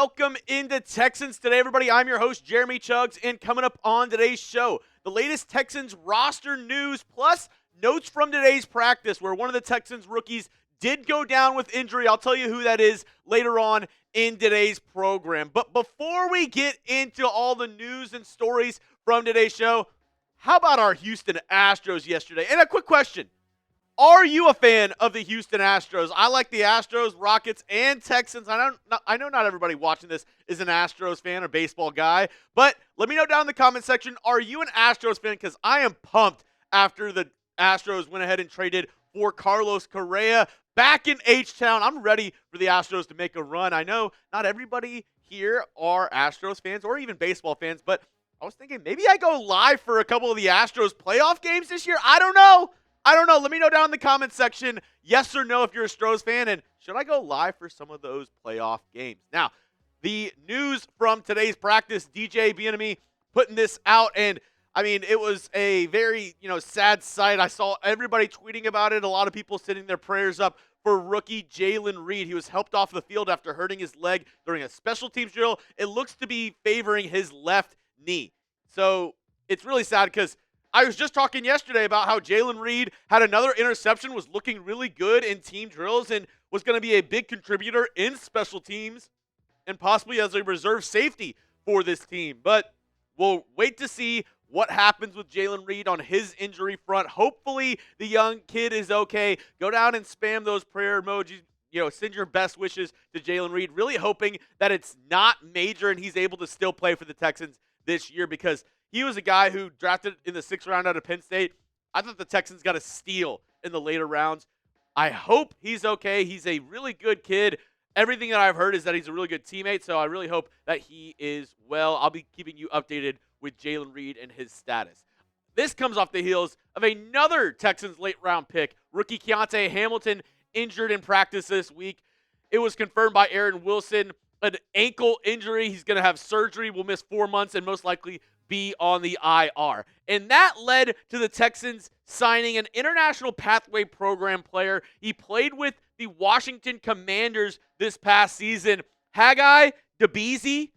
welcome into Texans Today, everybody. I'm your host, Jeremy Chuggs, and coming up on today's show, the latest Texans roster news, plus notes from today's practice, where one of the Texans rookies did go down with injury. I'll tell you who that is later on in today's program. But before we get into all the news and stories from today's show, how about our Houston Astros yesterday? And a quick question. Are you a fan of the Houston Astros? I like the Astros, Rockets, and Texans. I know not everybody watching this is an Astros fan or baseball guy, but let me know down in the comment section, are you an Astros fan? Because I am pumped after the Astros went ahead and traded for Carlos Correa back in H-Town. I'm ready for the Astros to make a run. I know not everybody here are Astros fans or even baseball fans, but I was thinking maybe I go live for a couple of the Astros playoff games this year. I don't know. Let me know down in the comments section, yes or no if you're a Astros fan, and should I go live for some of those playoff games? Now, the news from today's practice, DJ Bieniemy putting this out, and I mean, it was a very, sad sight. I saw everybody tweeting about it, a lot of people sending their prayers up for rookie Jaylen Reed. He was helped off the field after hurting his leg during a special teams drill. It looks to be favoring his left knee. So it's really sad because I was just talking yesterday about how Jaylen Reed had another interception, was looking really good in team drills, and was going to be a big contributor in special teams and possibly as a reserve safety for this team. But we'll wait to see what happens with Jaylen Reed on his injury front. Hopefully the young kid is okay. Go down and spam those prayer emojis. Send your best wishes to Jaylen Reed. Really hoping that it's not major and he's able to still play for the Texans this year, because he was a guy who drafted in the 6th round out of Penn State. I thought the Texans got a steal in the later rounds. I hope he's okay. He's a really good kid. Everything that I've heard is that he's a really good teammate, so I really hope that he is well. I'll be keeping you updated with Jaylen Reed and his status. This comes off the heels of another Texans late-round pick, rookie Kyonte Hamilton, injured in practice this week. It was confirmed by Aaron Wilson, an ankle injury. He's going to have surgery, will miss 4 months, and most likely be on the IR. And that led to the Texans signing an International Pathway Program player. He played with the Washington Commanders this past season. Haggai Ndubuisi,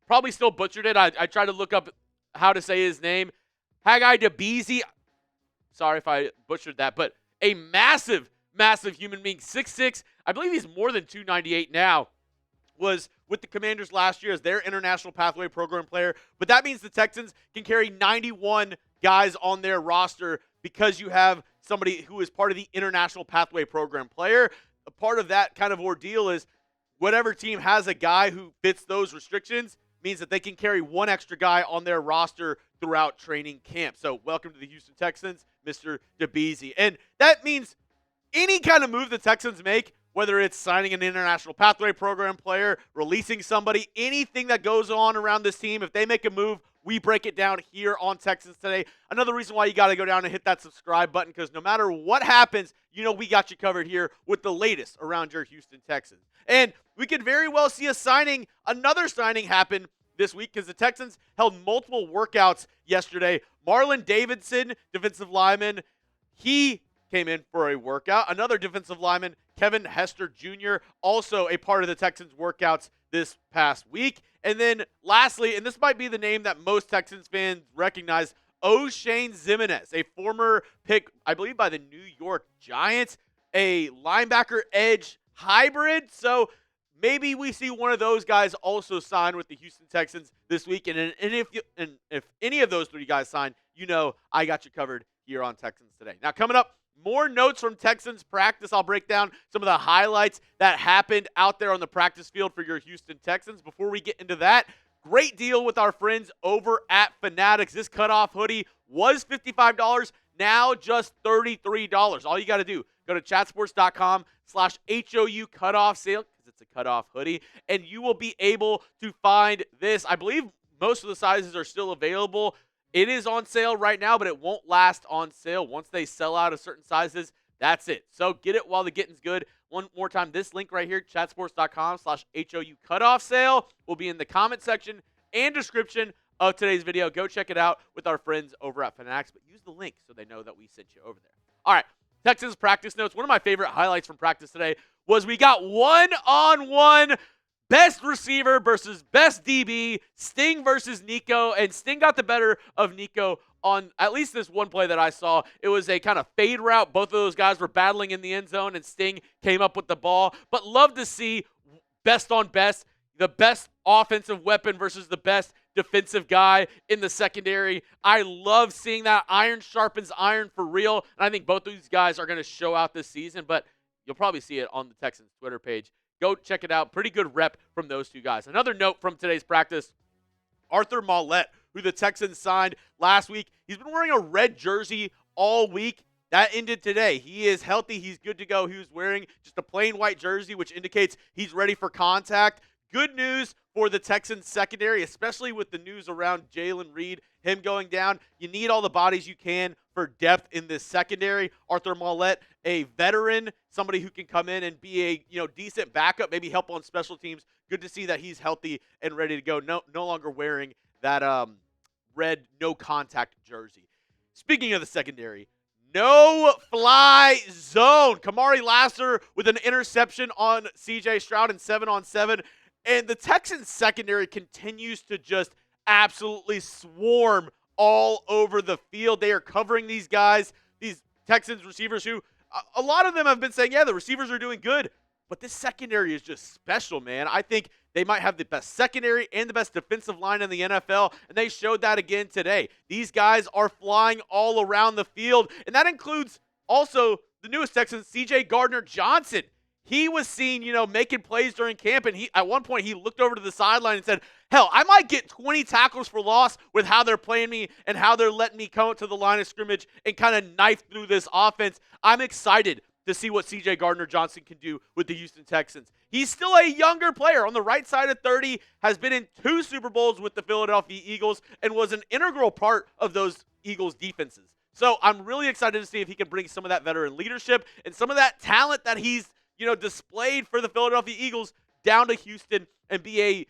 probably still butchered it. I tried to look up how to say his name. Haggai Ndubuisi, sorry if I butchered that, but a massive, massive human being, 6'6". I believe he's more than 298 now. Was with the Commanders last year as their International Pathway Program player. But that means the Texans can carry 91 guys on their roster because you have somebody who is part of the International Pathway Program player. A part of that kind of ordeal is whatever team has a guy who fits those restrictions means that they can carry one extra guy on their roster throughout training camp. So welcome to the Houston Texans, Mr. Ndubuisi. And that means any kind of move the Texans make, whether it's signing an International Pathway Program player, releasing somebody, anything that goes on around this team, if they make a move, we break it down here on Texans Today. Another reason why you got to go down and hit that subscribe button, because no matter what happens, we got you covered here with the latest around your Houston Texans. And we could very well see another signing happen this week, because the Texans held multiple workouts yesterday. Marlon Davidson, defensive lineman, he came in for a workout. Another defensive lineman, Kevin Hester Jr., also a part of the Texans workouts this past week. And then lastly, and this might be the name that most Texans fans recognize, O'Shane Ximines, a former pick, I believe, by the New York Giants, a linebacker edge hybrid. So maybe we see one of those guys also sign with the Houston Texans this week. And if any of those three guys sign, I got you covered here on Texans Today. Now, coming up, more notes from Texans practice. I'll break down some of the highlights that happened out there on the practice field for your Houston Texans. Before we get into that, great deal with our friends over at Fanatics. This cutoff hoodie was $55, now just $33. All you got to do, go to chatsports.com/HOU cutoff sale, because it's a cutoff hoodie, and you will be able to find this. I believe most of the sizes are still available. It is on sale right now, but it won't last on sale. Once they sell out of certain sizes, that's it. So get it while the getting's good. One more time, this link right here, chatsports.com/HOU cutoff sale, will be in the comment section and description of today's video. Go check it out with our friends over at Fanatics, but use the link so they know that we sent you over there. All right, Texans practice notes. One of my favorite highlights from practice today was we got one-on-one best receiver versus best DB, Sting versus Nico, and Sting got the better of Nico on at least this one play that I saw. It was a kind of fade route. Both of those guys were battling in the end zone, and Sting came up with the ball. But love to see best on best, the best offensive weapon versus the best defensive guy in the secondary. I love seeing that. Iron sharpens iron for real, and I think both of these guys are going to show out this season, but you'll probably see it on the Texans Twitter page. Go check it out. Pretty good rep from those two guys. Another note from today's practice, Arthur Maulet, who the Texans signed last week. He's been wearing a red jersey all week. That ended today. He is healthy. He's good to go. He was wearing just a plain white jersey, which indicates he's ready for contact. Good news for the Texans secondary, especially with the news around Jaylen Reed, him going down. You need all the bodies you can for depth in this secondary. Arthur Maulet, a veteran, somebody who can come in and be a decent backup, maybe help on special teams. Good to see that he's healthy and ready to go. No longer wearing that red no contact jersey. Speaking of the secondary, no fly zone. Kamari Lassiter with an interception on CJ Stroud in 7-on-7. And the Texans secondary continues to just absolutely swarm all over the field. They are covering these guys, these Texans receivers who a lot of them have been saying, yeah, the receivers are doing good. But this secondary is just special, man. I think they might have the best secondary and the best defensive line in the NFL, and they showed that again today. These guys are flying all around the field, and that includes also the newest Texan, C.J. Gardner-Johnson. He was seen, making plays during camp, and at one point he looked over to the sideline and said, hell, I might get 20 tackles for loss with how they're playing me and how they're letting me come to the line of scrimmage and kind of knife through this offense. I'm excited to see what C.J. Gardner-Johnson can do with the Houston Texans. He's still a younger player on the right side of 30, has been in 2 Super Bowls with the Philadelphia Eagles, and was an integral part of those Eagles defenses. So I'm really excited to see if he can bring some of that veteran leadership and some of that talent that he's displayed for the Philadelphia Eagles down to Houston and be a,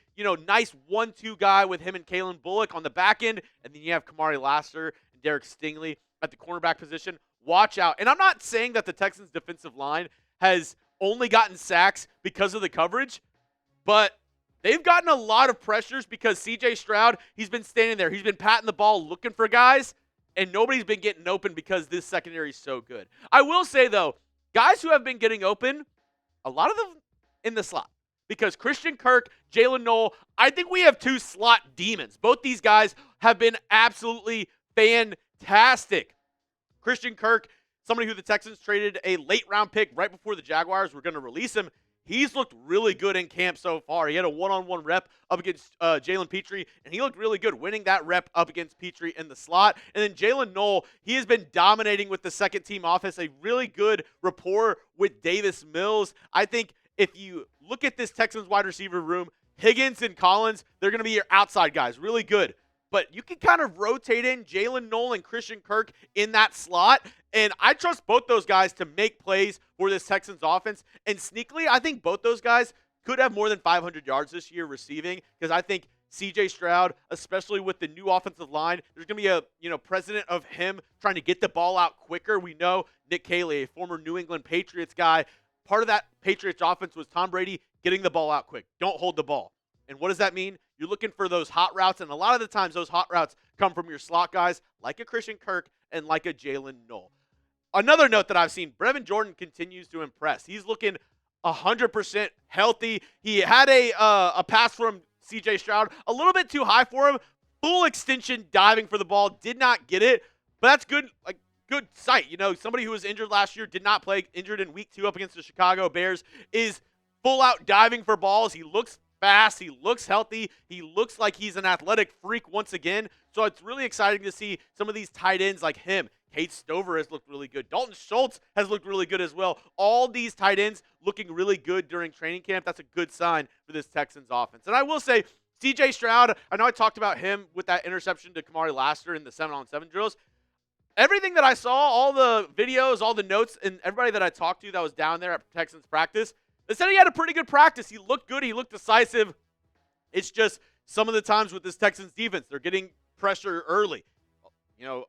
nice 1-2 guy with him and Kalen Bullock on the back end. And then you have Kamari Lassiter and Derek Stingley at the cornerback position. Watch out. And I'm not saying that the Texans defensive line has only gotten sacks because of the coverage, but they've gotten a lot of pressures because CJ Stroud, he's been standing there. He's been patting the ball looking for guys, and nobody's been getting open because this secondary is so good. I will say, though, guys who have been getting open, a lot of them in the slot. Because Christian Kirk, Jalen Noel, I think we have 2 slot demons. Both these guys have been absolutely fantastic. Christian Kirk, somebody who the Texans traded a late-round pick right before the Jaguars were going to release him. He's looked really good in camp so far. He had a one-on-one rep up against Jalen Petrie, and he looked really good winning that rep up against Petrie in the slot. And then Jalen Noel, he has been dominating with the second-team offense, a really good rapport with Davis Mills. I think if you look at this Texans wide receiver room, Higgins and Collins, they're going to be your outside guys, really good. But you can kind of rotate in Jalen Noel and Christian Kirk in that slot. And I trust both those guys to make plays for this Texans offense. And sneakily, I think both those guys could have more than 500 yards this year receiving, because I think C.J. Stroud, especially with the new offensive line, there's going to be a precedent of him trying to get the ball out quicker. We know Nick Caley, a former New England Patriots guy, part of that Patriots offense was Tom Brady getting the ball out quick. Don't hold the ball. And what does that mean? You're looking for those hot routes, and a lot of the times those hot routes come from your slot guys like a Christian Kirk and like a Jalen Noel. Another note that I've seen, Brevin Jordan continues to impress. He's looking 100% healthy. He had a pass from C.J. Stroud, a little bit too high for him. Full extension diving for the ball, did not get it, but that's good. Good sight. Somebody who was injured last year, did not play, injured in week 2 up against the Chicago Bears, is full out diving for balls. He looks fast. He looks healthy. He looks like he's an athletic freak once again. So it's really exciting to see some of these tight ends like him. Kate Stover has looked really good. Dalton Schultz has looked really good as well. All these tight ends looking really good during training camp. That's a good sign for this Texans offense. And I will say, C.J. Stroud, I know I talked about him with that interception to Kamari Lassiter in the 7-on-7 drills. Everything that I saw, all the videos, all the notes, and everybody that I talked to that was down there at Texans practice, they said he had a pretty good practice. He looked good. He looked decisive. It's just some of the times with this Texans defense, they're getting pressure early.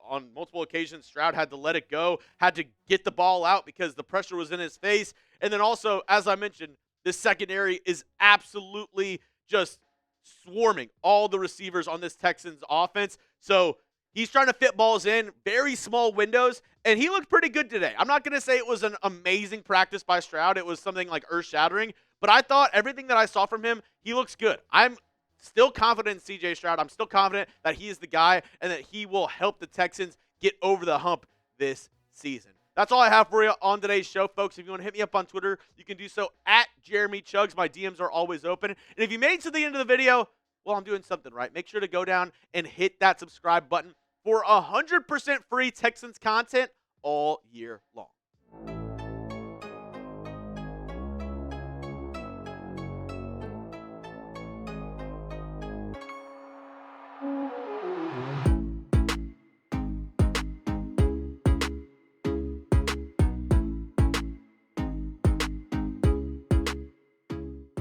On multiple occasions, Stroud had to let it go, had to get the ball out because the pressure was in his face. And then also, as I mentioned, This secondary is absolutely just swarming all the receivers on this Texans offense. So he's trying to fit balls in very small windows, and he looked pretty good today. I'm not going to say it was an amazing practice by Stroud. It was something like earth-shattering, but I thought everything that I saw from him, he looks good. I'm still confident in C.J. Stroud. I'm still confident that he is the guy and that he will help the Texans get over the hump this season. That's all I have for you on today's show, folks. If you want to hit me up on Twitter, you can do so at Jeremy Chuggs. My DMs are always open. And if you made it to the end of the video, well, I'm doing something right. Make sure to go down and hit that subscribe button for 100% free Texans content all year long.